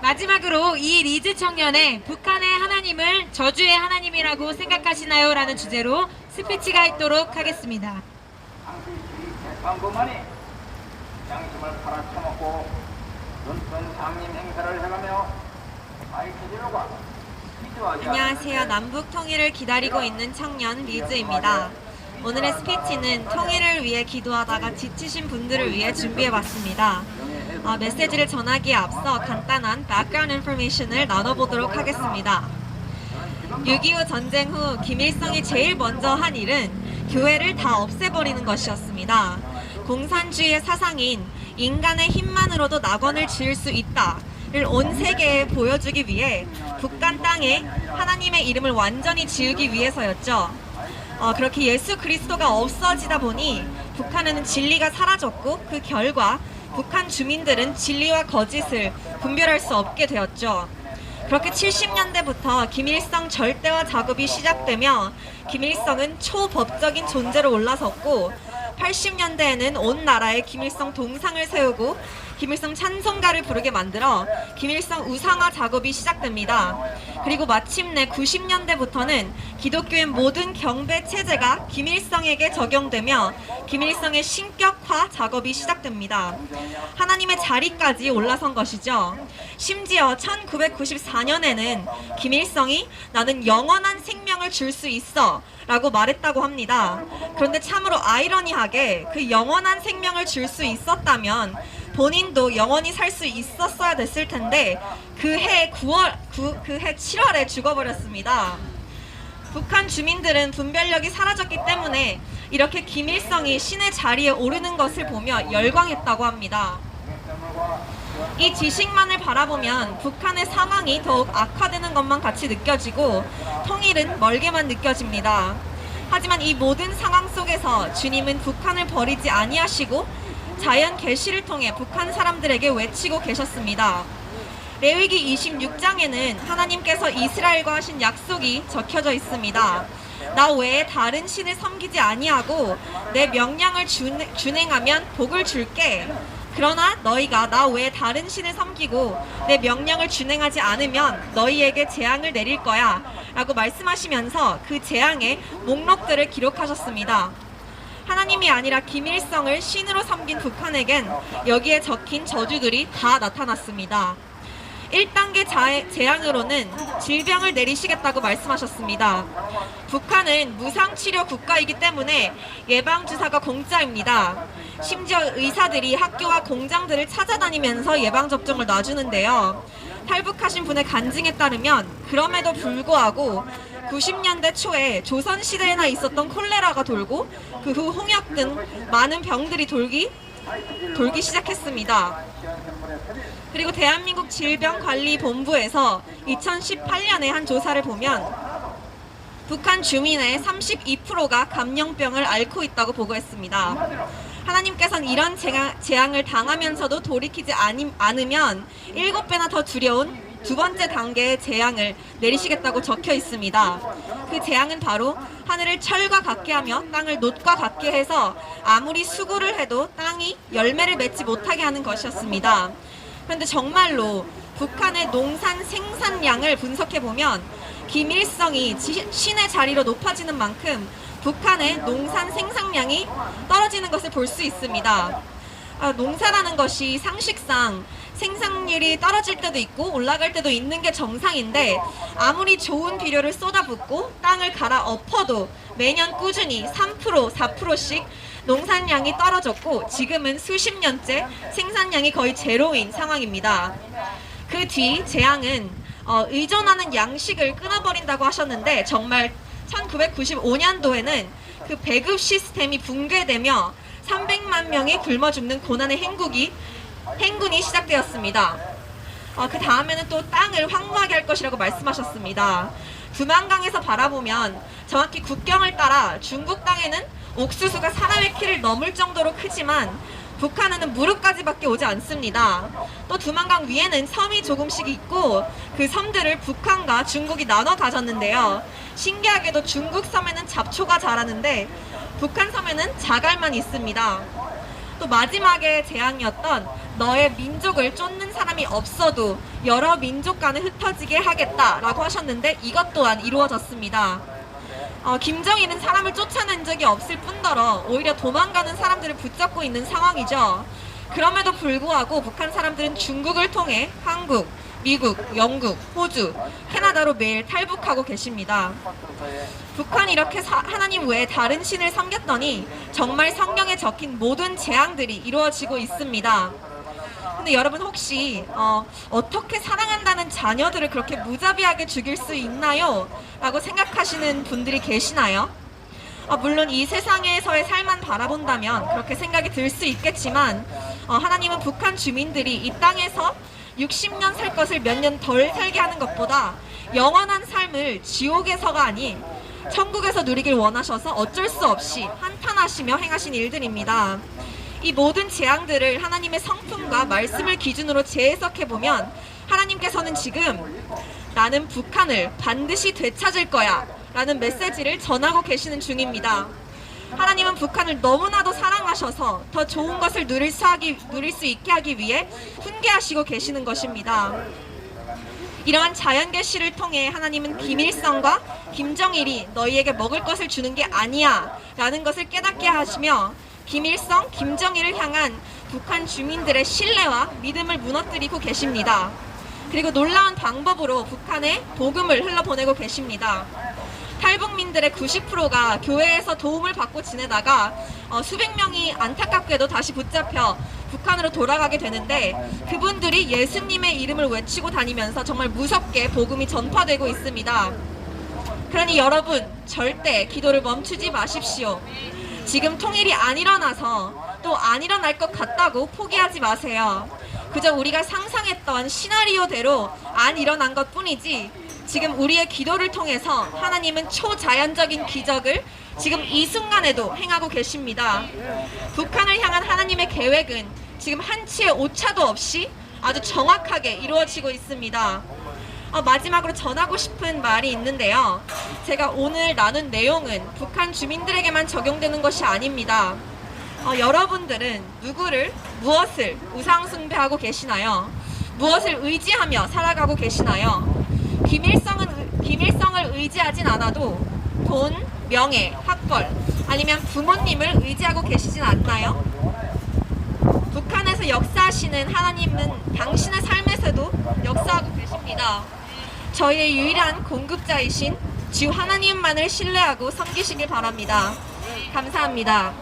마지막으로 이 리즈 청년의 북한의 하나님을 저주의 하나님이라고 생각하시나요? 라는 주제로 스피치가 있도록 하겠습니다. 당신들이 재판부만이 양심을 팔아쳐먹고 눈뜬 상임 행사를 해가며 마이크질로가 안녕하세요. 남북 통일을 기다리고 있는 청년 리즈입니다. 오늘의 스피치는 통일을 위해 기도하다가 지치신 분들을 위해 준비해봤습니다. 메시지를 전하기에 앞서 간단한 background information을 나눠보도록 하겠습니다. 6.25 전쟁 후 김일성이 제일 먼저 한 일은 교회를 다 없애버리는 것이었습니다. 공산주의의 사상인 인간의 힘만으로도 낙원을 지을 수 있다를 온 세계에 보여주기 위해 북한 땅에 하나님의 이름을 완전히 지우기 위해서였죠. 그렇게 예수 그리스도가 없어지다 보니 북한에는 진리가 사라졌고 그 결과 북한 주민들은 진리와 거짓을 분별할 수 없게 되었죠. 그렇게 70년대부터 김일성 절대화 작업이 시작되며 김일성은 초법적인 존재로 올라섰고 80년대에는 온 나라에 김일성 동상을 세우고 김일성 찬송가를 부르게 만들어 김일성 우상화 작업이 시작됩니다. 그리고 마침내 90년대부터는 기독교의 모든 경배 체제가 김일성에게 적용되며 김일성의 신격화 작업이 시작됩니다. 하나님의 자리까지 올라선 것이죠. 심지어 1994년에는 김일성이 나는 영원한 생명을 줄 수 있어 라고 말했다고 합니다. 그런데 참으로 아이러니하게 그 영원한 생명을 줄 수 있었다면 본인도 영원히 살 수 있었어야 됐을 텐데 그해 7월에 죽어버렸습니다. 북한 주민들은 분별력이 사라졌기 때문에 이렇게 김일성이 신의 자리에 오르는 것을 보며 열광했다고 합니다. 이 지식만을 바라보면 북한의 상황이 더욱 악화되는 것만 같이 느껴지고 통일은 멀게만 느껴집니다. 하지만 이 모든 상황 속에서 주님은 북한을 버리지 아니하시고 자연 계시를 통해 북한 사람들에게 외치고 계셨습니다. 레위기 26장에는 하나님께서 이스라엘과 하신 약속이 적혀져 있습니다. 나 외에 다른 신을 섬기지 아니하고 내 명령을 준행하면 복을 줄게. 그러나 너희가 나 외에 다른 신을 섬기고 내 명령을 준행하지 않으면 너희에게 재앙을 내릴 거야 라고 말씀하시면서 그 재앙의 목록들을 기록하셨습니다. 하나님이 아니라 김일성을 신으로 섬긴 북한에겐 여기에 적힌 저주들이 다 나타났습니다. 1단계 재앙으로는 질병을 내리시겠다고 말씀하셨습니다. 북한은 무상치료 국가이기 때문에 예방주사가 공짜입니다. 심지어 의사들이 학교와 공장들을 찾아다니면서 예방접종을 놔주는데요. 탈북하신 분의 간증에 따르면 그럼에도 불구하고 90년대 초에 조선시대에나 있었던 콜레라가 돌고 그 후 홍역 등 많은 병들이 돌기 시작했습니다. 그리고 대한민국 질병관리본부에서 2018년에 한 조사를 보면 북한 주민의 32%가 감염병을 앓고 있다고 보고했습니다. 하나님께서는 이런 재앙을 당하면서도 돌이키지 않으면 7배나 더 두려운 두 번째 단계의 재앙을 내리시겠다고 적혀 있습니다. 그 재앙은 바로 하늘을 철과 같게 하며 땅을 놋과 같게 해서 아무리 수고를 해도 땅이 열매를 맺지 못하게 하는 것이었습니다. 그런데 정말로 북한의 농산 생산량을 분석해보면 김일성이 신의 자리로 높아지는 만큼 북한의 농산 생산량이 떨어지는 것을 볼 수 있습니다. 농사라는 것이 상식상 생산률이 떨어질 때도 있고 올라갈 때도 있는 게 정상인데 아무리 좋은 비료를 쏟아붓고 땅을 갈아 엎어도 매년 꾸준히 3%, 4%씩 농산량이 떨어졌고 지금은 수십 년째 생산량이 거의 제로인 상황입니다. 그 뒤 재앙은 의존하는 양식을 끊어버린다고 하셨는데 정말 1995년도에는 그 배급 시스템이 붕괴되며 300만 명이 굶어 죽는 고난의 행군이 시작되었습니다. 그 다음에는 또 땅을 황무하게 할 것이라고 말씀하셨습니다. 두만강에서 바라보면 정확히 국경을 따라 중국 땅에는 옥수수가 사람의 키를 넘을 정도로 크지만 북한에는 무릎까지밖에 오지 않습니다. 또 두만강 위에는 섬이 조금씩 있고 그 섬들을 북한과 중국이 나눠 가졌는데요. 신기하게도 중국 섬에는 잡초가 자라는데 북한 섬에는 자갈만 있습니다. 또 마지막에 재앙이었던 너의 민족을 쫓는 사람이 없어도 여러 민족 간에 흩어지게 하겠다라고 하셨는데 이것 또한 이루어졌습니다. 김정일은 사람을 쫓아낸 적이 없을 뿐더러 오히려 도망가는 사람들을 붙잡고 있는 상황이죠. 그럼에도 불구하고 북한 사람들은 중국을 통해 한국, 미국, 영국, 호주, 캐나다로 매일 탈북하고 계십니다. 북한이 이렇게 하나님 외에 다른 신을 섬겼더니 정말 성경에 적힌 모든 재앙들이 이루어지고 있습니다. 근데 여러분 혹시 어떻게 사랑한다는 자녀들을 그렇게 무자비하게 죽일 수 있나요? 라고 생각하시는 분들이 계시나요? 물론 이 세상에서의 삶만 바라본다면 그렇게 생각이 들 수 있겠지만 하나님은 북한 주민들이 이 땅에서 60년 살 것을 몇 년 덜 살게 하는 것보다 영원한 삶을 지옥에서가 아닌 천국에서 누리길 원하셔서 어쩔 수 없이 한탄하시며 행하신 일들입니다. 이 모든 재앙들을 하나님의 성품과 말씀을 기준으로 재해석해보면 하나님께서는 지금 나는 북한을 반드시 되찾을 거야 라는 메시지를 전하고 계시는 중입니다. 하나님은 북한을 너무나도 사랑하셔서 더 좋은 것을 누릴 수 있게 하기 위해 훈계하시고 계시는 것입니다. 이러한 자연계시를 통해 하나님은 김일성과 김정일이 너희에게 먹을 것을 주는 게 아니야 라는 것을 깨닫게 하시며 김일성, 김정일을 향한 북한 주민들의 신뢰와 믿음을 무너뜨리고 계십니다. 그리고 놀라운 방법으로 북한에 복음을 흘러보내고 계십니다. 탈북민들의 90%가 교회에서 도움을 받고 지내다가 수백 명이 안타깝게도 다시 붙잡혀 북한으로 돌아가게 되는데 그분들이 예수님의 이름을 외치고 다니면서 정말 무섭게 복음이 전파되고 있습니다. 그러니 여러분 절대 기도를 멈추지 마십시오. 지금 통일이 안 일어나서 또 안 일어날 것 같다고 포기하지 마세요. 그저 우리가 상상했던 시나리오대로 안 일어난 것 뿐이지 지금 우리의 기도를 통해서 하나님은 초자연적인 기적을 지금 이 순간에도 행하고 계십니다. 북한을 향한 하나님의 계획은 지금 한치의 오차도 없이 아주 정확하게 이루어지고 있습니다. 마지막으로 전하고 싶은 말이 있는데요. 제가 오늘 나눈 내용은 북한 주민들에게만 적용되는 것이 아닙니다. 여러분들은 무엇을 우상숭배하고 계시나요? 무엇을 의지하며 살아가고 계시나요? 김일성을 의지하진 않아도 돈, 명예, 학벌 아니면 부모님을 의지하고 계시진 않나요? 북한에서 역사하시는 하나님은 당신의 삶에서도 역사하고 계십니다. 저희의 유일한 공급자이신 주 하나님만을 신뢰하고 섬기시길 바랍니다. 감사합니다.